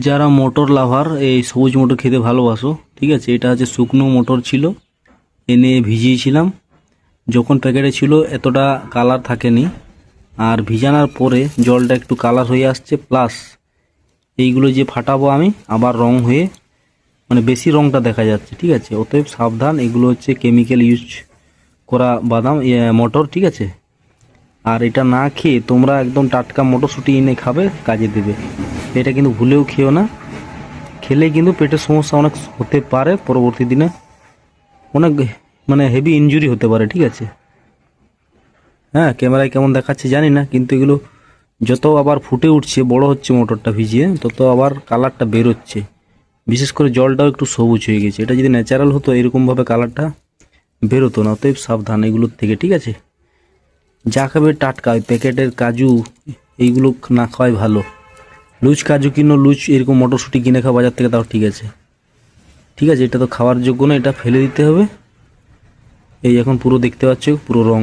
যারা মটর লাভার এই সবুজ মটর খেতে ভালোবাসো, ঠিক আছে, এটা হচ্ছে শুকনো মটর ছিল, এনে ভিজিয়েছিলাম। যখন প্যাকেটে ছিল এতটা কালার থাকেনি, আর ভিজানোর পরে জলটা একটু কালার হয়ে আসছে, প্লাস এইগুলো যে ফাটাবো আমি আবার রং হয়ে মানে বেশি রংটা দেখা যাচ্ছে, ঠিক আছে। অতএব সাবধান, এগুলো হচ্ছে কেমিক্যাল ইউজ করা বাদাম মটর, ঠিক আছে। আর এটা না খেয়ে তোমরা একদম টাটকা মটরশুঁটি এনে খাবে, কাজে দেবে। এটা কিন্তু ভুলেও খেও না, খেলে কিন্তু পেটের সমস্যা অনেক হতে পারে, পরবর্তী দিনে অনেক মানে হেভি ইনজুরি হতে পারে, ঠিক আছে। হ্যাঁ, ক্যামেরায় কেমন দেখাচ্ছে জানি না, কিন্তু এগুলো যত আবার ফুটে উঠছে, বড় হচ্ছে মোটরটা ভিজিয়ে, তত আবার কালারটা বেরোচ্ছে। বিশেষ করে জলটাও একটু সবুজ হয়ে গেছে। এটা যদি ন্যাচারাল হতো এরকমভাবে কালারটা বেরোতো না। অতএব সাবধান এগুলোর থেকে, ঠিক আছে। যা খাবে টাটকা, ওই প্যাকেটের কাজু এইগুলো না খাওয়াই ভালো। লুজ কাজু কিনো, লুজ এরকম মটরশুঁটি কিনে খাওয়া বাজার থেকে, তাও ঠিক আছে, ঠিক আছে। এটা তো খাওয়ার যোগ্য না, এটা ফেলে দিতে হবে। এই এখন পুরো দেখতে পাচ্ছ পুরো রং।